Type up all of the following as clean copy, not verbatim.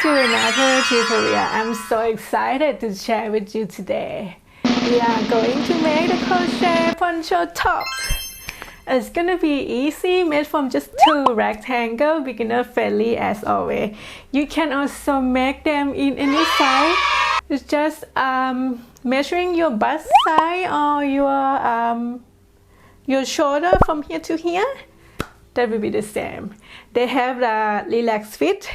to another tutorial. I'm so excited to share with you today. We are going to make the crochet poncho top. It's gonna be easy, made from just 2 rectangle, beginner friendly as always. You can also make them in any size. It's just measuring your bust size or your shoulder from here to here. That will be the same. They have the relaxed fit.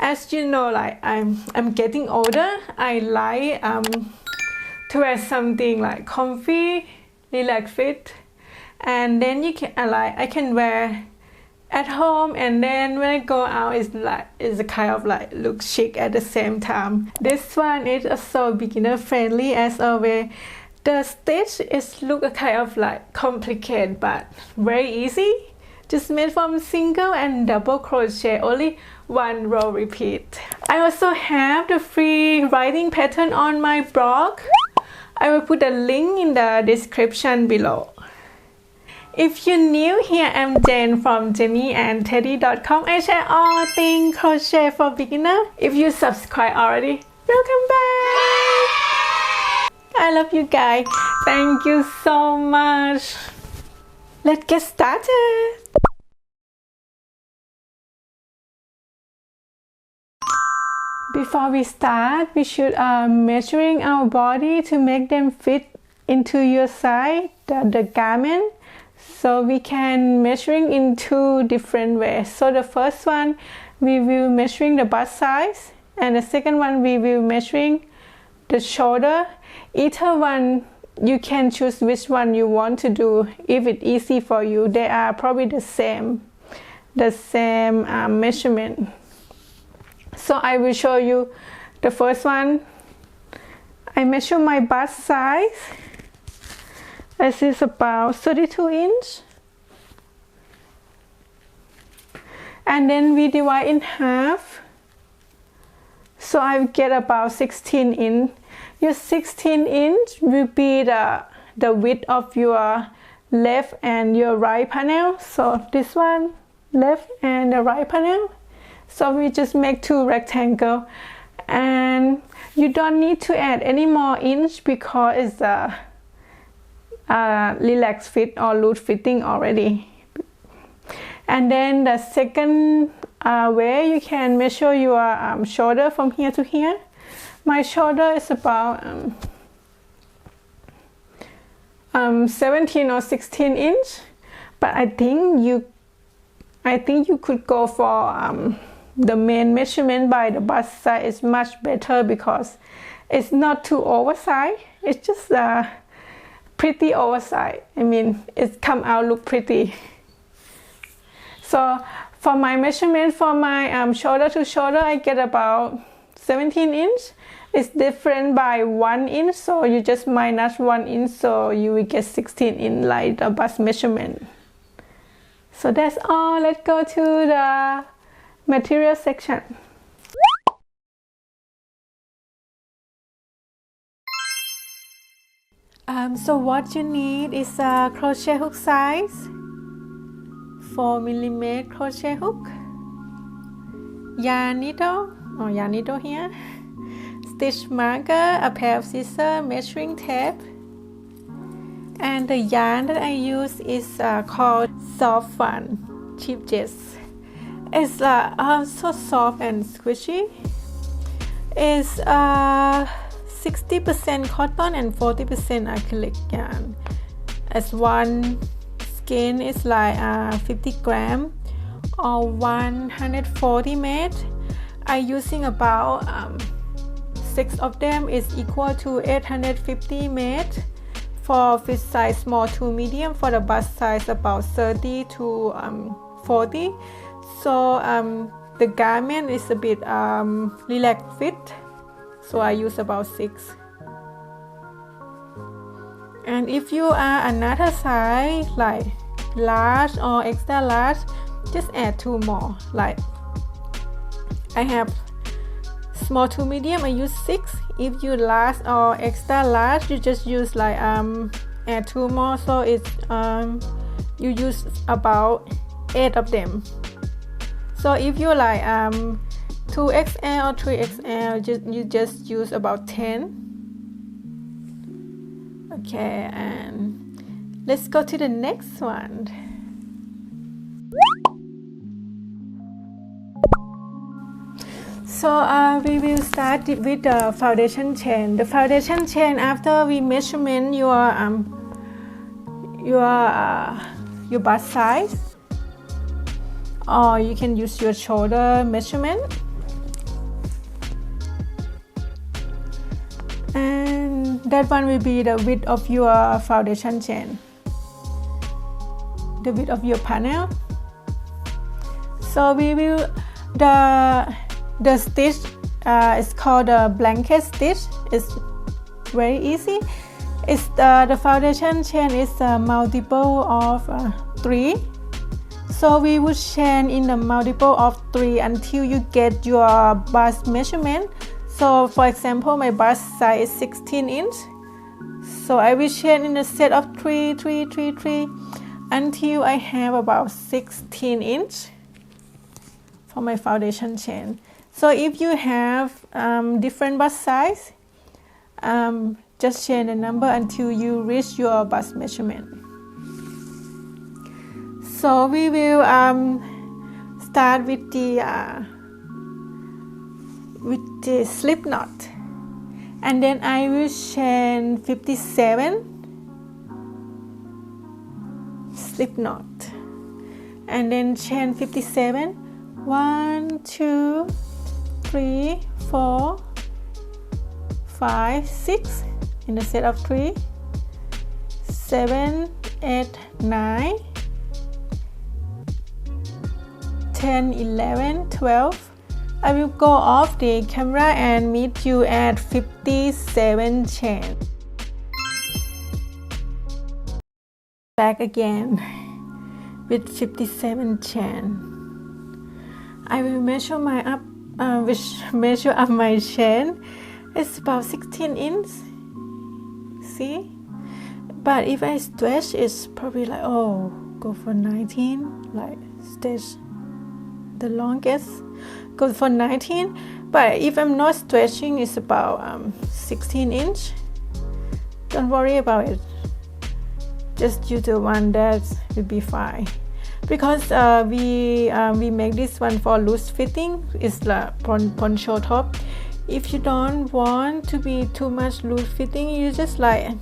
As you know, like I'm getting older. I like to wear something like comfy, relaxed fit, and then you can I can wear at home, and then when I go out, it's a kind of like look chic at the same time. This one is also beginner friendly as always. The stitch is look a kind of like complicated but very easy. Just made from single and double crochet, only 1 row repeat. I also have the free writing pattern on my blog. I will put a link in the description below. If you're new here, I'm Jen from jennyandteddy.com. I share all things crochet for beginner. If you subscribe already, welcome back. I love you guys. Thank you so much. Let's get started. Before we start, we should measuring our body to make them fit into your size, the garment. So we can measuring in 2 different ways. So the first one, we will measuring the bust size, and the second one we will measuring the shoulder. Either one, you can choose which one you want to do if it's easy for you. They are probably the same measurement. So I will show you the first one. I measure my bust size. This is about 32 inch. And then we divide in half. So I get about 16 inch. Your 16 inch will be the width of your left and your right panel. So this one, left and the right panel. So we just make 2 rectangles, and you don't need to add any more inch because it's a relaxed fit or loose fitting already. And then the second way, you can measure your shoulder from here to here. My shoulder is about 17 or 16 inch, but I think you could go for the main measurement by the bust size is much better because it's not too oversized. It's just pretty oversized. I mean, it come out look pretty. So for my measurement for my shoulder to shoulder, I get about 17 inch. It's different by 1 inch, so you just minus 1 inch, so you will get 16 inch like the bust measurement. So that's all. Let's go to the material section. So what you need is a crochet hook size, 4mm crochet hook, yarn needle here, stitch marker, a pair of scissors, measuring tape, and the yarn that I use is called Soft Fun Cheap Jets. It's so soft and squishy. It's 60% cotton and 40% acrylic yarn. As one skein is like 50 grams or 140 made. I'm using about 6 of them is equal to 850 made. For fit size small to medium, for the bust size about 30 to 40. So the garment is a bit relaxed fit, so I use about 6. And if you are another size like large or extra large, just add 2 more. Like I have small to medium, I use 6. If you large or extra large, you just use like add 2 more, so it's you use about 8 of them. So if you like 2XL or 3XL, you just use about 10. Okay, and let's go to the next one. So we will start with the foundation chain. The foundation chain, after we measurement your bust size, or you can use your shoulder measurement. And that one will be the width of your foundation chain, the width of your panel. So we will, the stitch is called a blanket stitch. It's very easy. It's the foundation chain is a multiple of 3. So we would chain in the multiple of 3 until you get your bust measurement. So for example, my bust size is 16 inch. So I will chain in a set of 3, 3, 3, 3 until I have about 16 inch for my foundation chain. So if you have different bust size, just chain the number until you reach your bust measurement. So we will start with the slip knot, and then I will chain 57 slip knot, and then chain 57. 1, 2, 3, 4, 5, 6 in the set of 3, 7, 8, 9, 10, 11, 12. I will go off the camera and meet you at 57 chain. Back again with 57 chain. I will measure my up, measure up my chain. It's about 16 inch. See? But if I stretch, it's probably like, oh, go for 19. Like stretch the longest, go for 19. But if I'm not stretching, it's about 16 inch. Don't worry about it. Just use the one that will be fine. Because we make this one for loose fitting. It's the poncho top. If you don't want to be too much loose fitting, you just like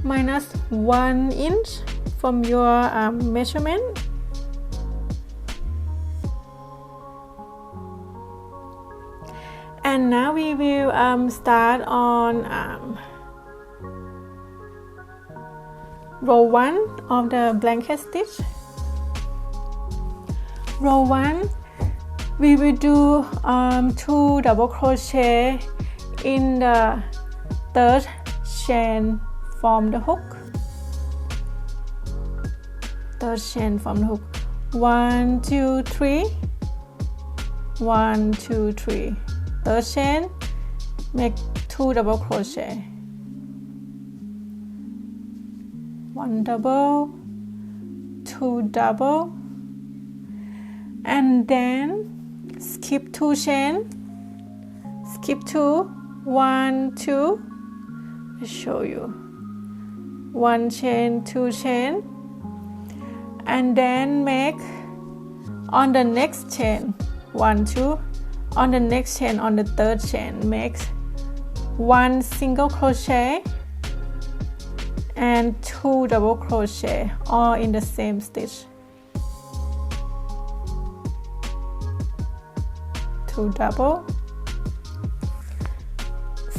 minus 1 inch from your measurement. And now we will start on row 1 of the blanket stitch. Row 1, we will do 2 double crochet in the 3rd chain from the hook. 3rd chain from the hook. 1, 2, 3. 1, 2, 3. 3rd chain, make 2 double crochet. 1 double, 2 double, and then skip 2 chain, skip 2, 1, 2, I'll show you, 1 chain, 2 chain, and then make on the next chain 1, 2, on the next chain, on the 3rd chain, make 1 single crochet and 2 double crochet, all in the same stitch. 2 double.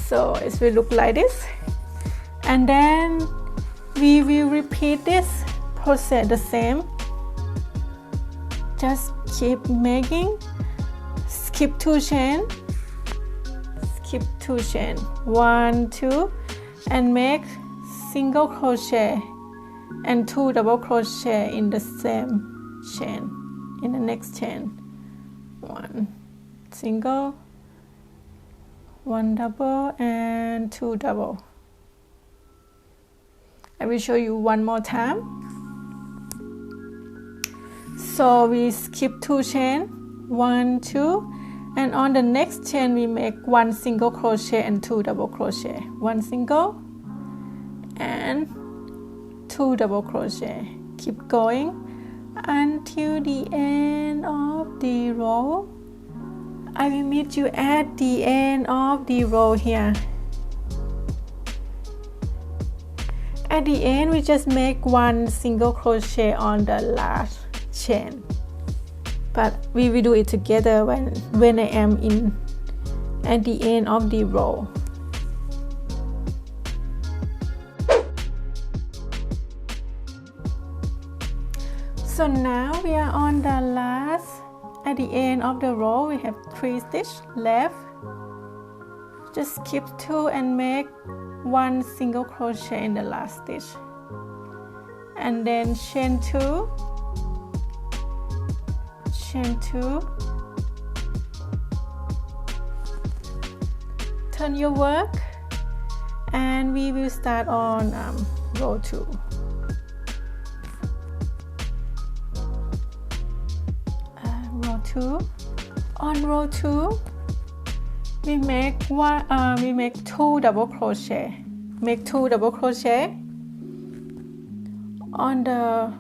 So it will look like this, and then we will repeat this process the same. Just keep making. Skip 2 chain, skip 2 chain, 1, 2, and make single crochet and 2 double crochet in the same chain, in the next chain. 1 single, 1 double, and 2 double. I will show you one more time. So we skip 2 chain, 1, 2, And on the next chain we make 1 single crochet and 2 double crochet, 1 single and 2 double crochet. Keep going until the end of the row. I will meet you at the end of the row here. At the end we just make 1 single crochet on the last chain, but we will do it together when I am in at the end of the row. So now we are on the last, at the end of the row we have 3 stitches left. Just skip 2 and make 1 single crochet in the last stitch, and then chain 2, chain 2, turn your work, and we will start on row 2. Row 2. On row 2 we make 2 double crochet. Make 2 double crochet on the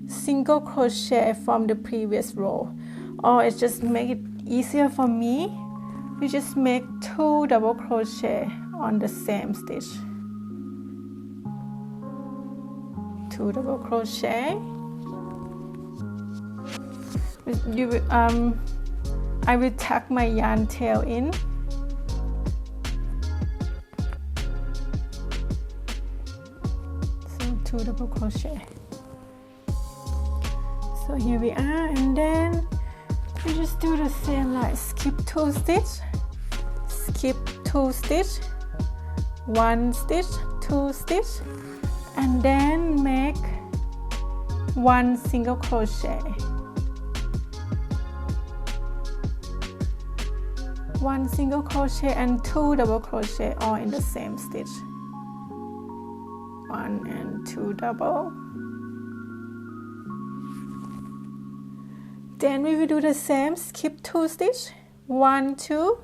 single crochet from the previous row, or it just make it easier for me, we just make 2 double crochet on the same stitch. 2 double crochet. I will tuck my yarn tail in. So 2 double crochet. So here we are, and then we just do the same, like skip 2 stitch, skip 2 stitch, 1 stitch, 2 stitch, and then make 1 single crochet. 1 single crochet and 2 double crochet all in the same stitch. 1 and 2 double. Then we will do the same, skip 2 stitch, 1, 2,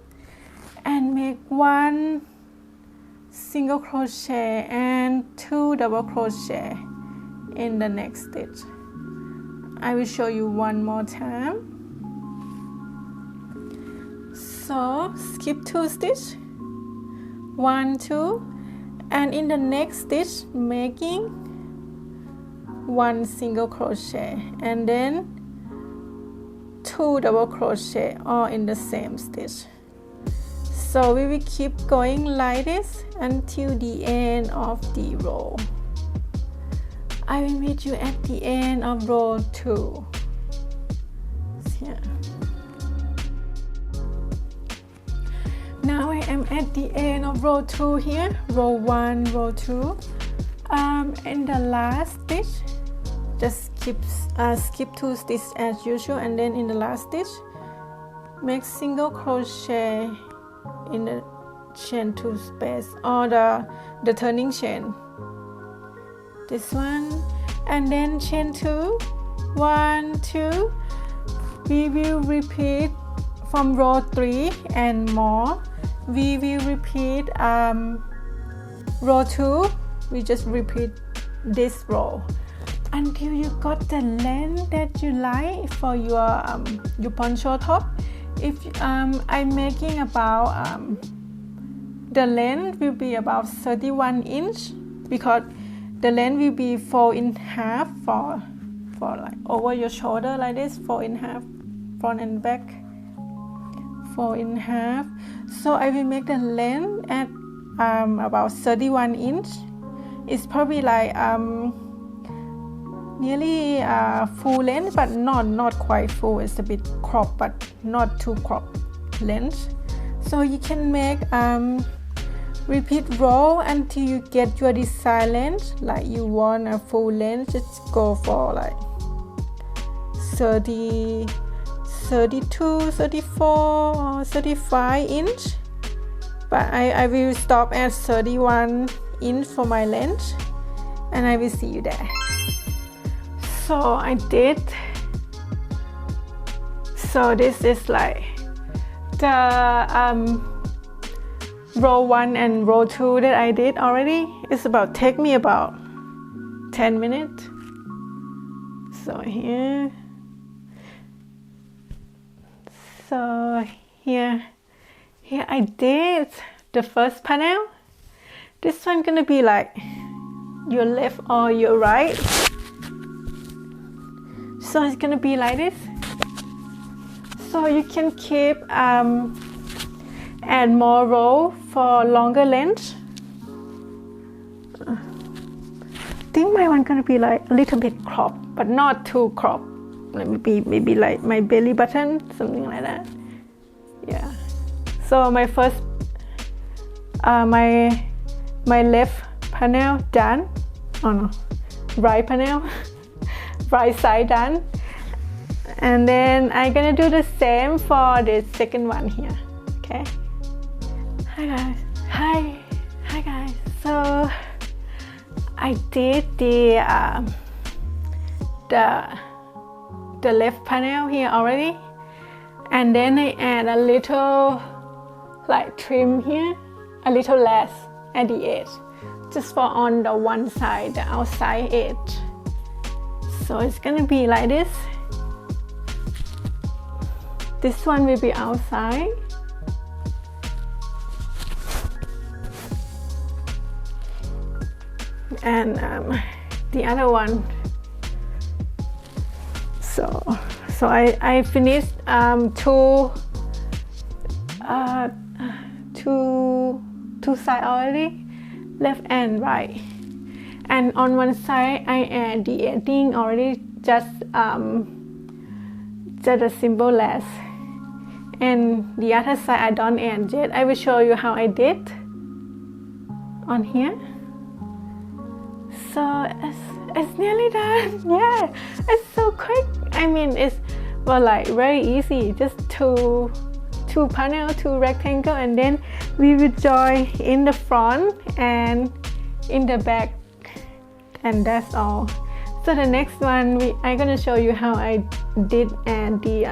and make 1 single crochet and 2 double crochet in the next stitch. I will show you one more time. So skip 2 stitch, 1, 2, and in the next stitch making 1 single crochet and then 2 double crochet all in the same stitch. So we will keep going like this until the end of the row. I will meet you at the end of row 2. Here. Now I am at the end of row 2 here, row 1, row 2. In the last stitch, just skip 2 stitches as usual, and then in the last stitch, make single crochet in the chain 2 space or the turning chain. This one, and then chain 2, 1, 2. We will repeat from row 3 and more. We will repeat row 2. We just repeat this row until you got the length that you like for your poncho top. If I'm making about the length will be about 31 inch, because the length will be 4.5 for like over your shoulder like this, 4.5 front and back, 4.5. So I will make the length at about 31 inch. It's probably like nearly full length, but not quite full. It's a bit cropped, but not too cropped length. So you can make repeat row until you get your desired length. Like you want a full length, just go for like 30, 32, 34 or 35 inch, but I will stop at 31 inch for my length, and I will see you there. So I did. So this is like the row 1 and row 2 that I did already. It's about take me about 10 minutes. So here, here I did the first panel. This one gonna be like your left or your right. So it's gonna be like this. So you can keep add more row for longer length. I think my one gonna be like a little bit cropped, but not too cropped. Maybe like my belly button, something like that. Yeah. So my first, my left panel done. Oh no, right panel, right side done. And then I'm gonna do the same for the second one here. Okay. Hi guys. Hi guys. So I did the left panel here already, and then I add a little like trim here, a little less at the edge, just for on the one side, the outside edge. So it's gonna be like this. This one will be outside. And the other one. So I finished two sides already, left and right. And on one side I add the edging already, just a simple lace. And the other side I don't add yet. I will show you how I did on here. So it's nearly done. Yeah, it's so quick. I mean, it's like very easy. Just two panel, two rectangle, and then we will join in the front and in the back, and that's all. So the next one, I'm gonna show you how I did and the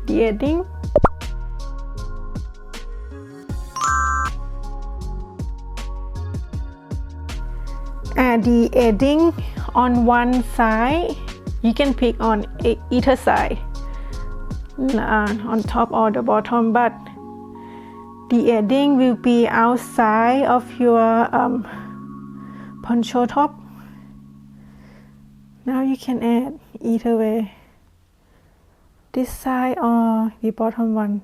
edging. The edging on one side, you can pick on either side, on top or the bottom, but the edging will be outside of your poncho top. Now you can add either way, this side or the bottom one.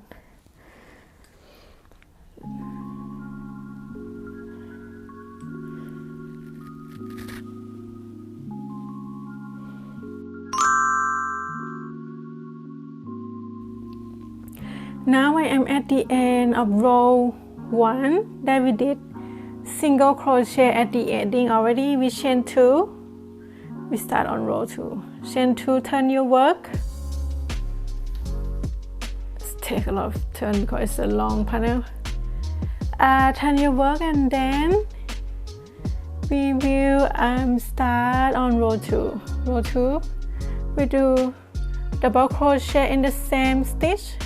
Now I am at the end of row 1 that we did single crochet at the ending already. We chain 2. We start on row 2. Chain 2, turn your work. Let's take a lot of turn because it's a long panel. Turn your work, and then we will start on row 2. Row 2, we do double crochet in the same stitch.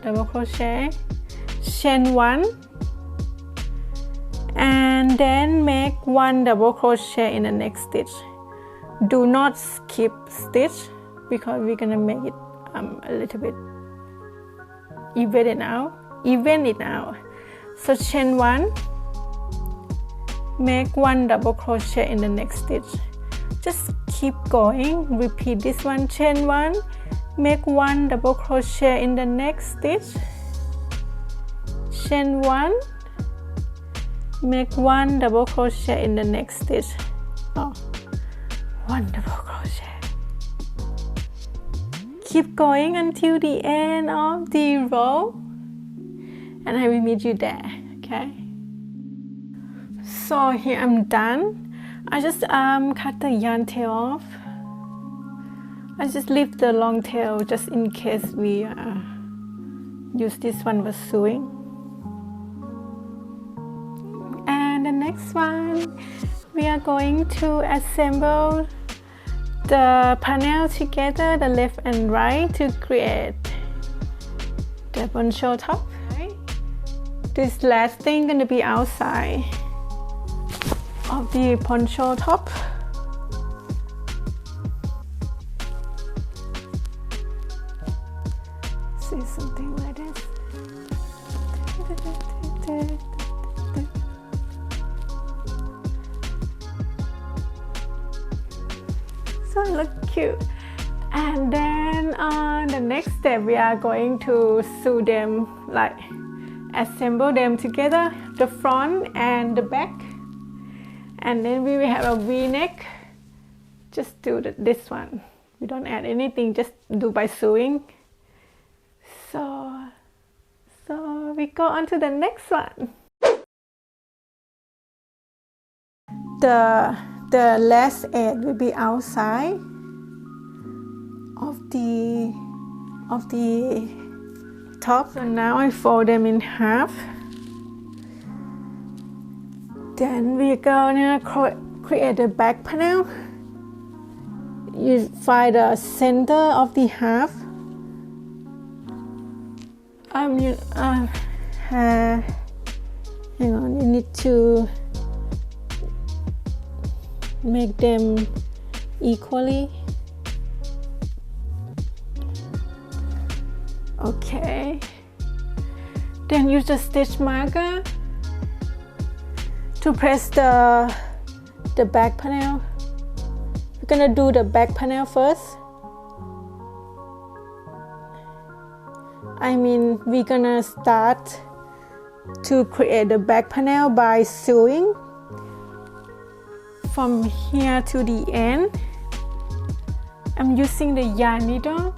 Double crochet, chain 1, and then make 1 double crochet in the next stitch. Do not skip stitch because we're gonna make it a little bit even it out. So chain 1, make 1 double crochet in the next stitch. Just keep going, repeat this one. Chain 1, make 1 double crochet in the next stitch. Chain 1, make 1 double crochet in the next stitch. 1 double crochet. Keep going until the end of the row, and I will meet you there. Okay, so here I'm done. I just cut the yarn tail off. I just leave the long tail just in case we use this one for sewing. And the next one, we are going to assemble the panel together, the left and right, to create the poncho top. This last thing gonna be outside of the poncho top. See something like this. So it looks cute. And then on the next step, we are going to sew them, like assemble them together, the front and the back. And then we will have a V-neck. Just do this one. We don't add anything, just do by sewing. So we go on to the next one. The last edge will be outside of the top. So now I fold them in half. Then we're gonna create the back panel. You find the center of the half. Hang on, you need to make them equally. Okay. Then use the stitch marker to press the back panel. We're gonna do the back panel first. We're gonna start to create the back panel by sewing from here to the end. I'm using the yarn needle.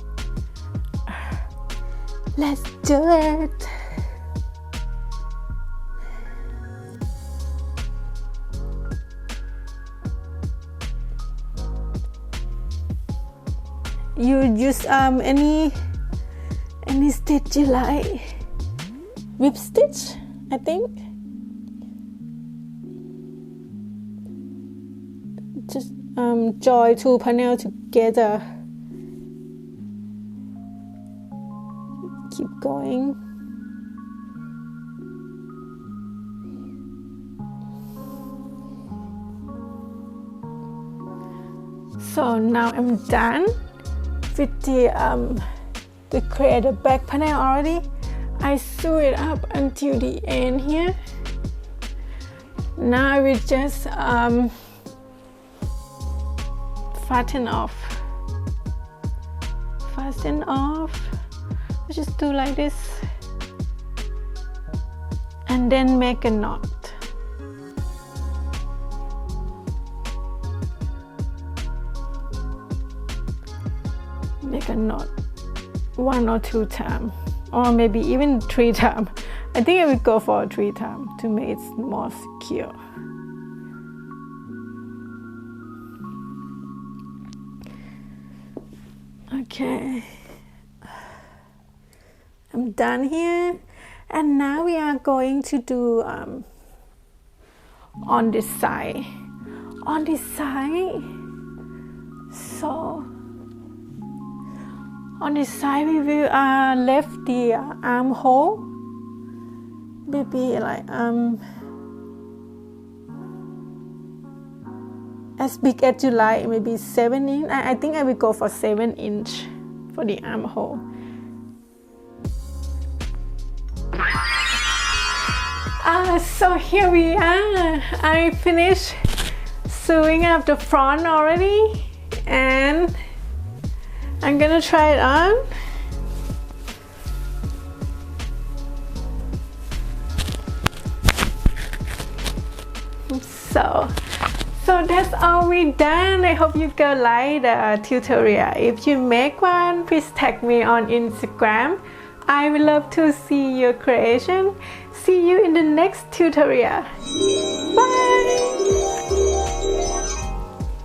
Let's do it. You use any stitch you like. Whip stitch, I think. Just join two panels together. Keep going. So now I'm done with we create a back panel already. I sew it up until the end here. Now I will just fasten off. I just do like this and then make a knot. Make a knot 1 or 2 times, or maybe even 3 times. I think I would go for 3 times to make it more secure. Okay, I'm done here, and now we are going to do on this side. So on this side we will left the armhole, maybe like as big as you like, maybe 7 inch. I think I will go for 7 inch for the armhole. So here we are. I finished sewing up the front already, and I'm gonna try it on. So that's all we done. I hope you guys like the tutorial. If you make one, please tag me on Instagram. I would love to see your creation. See you in the next tutorial. Bye!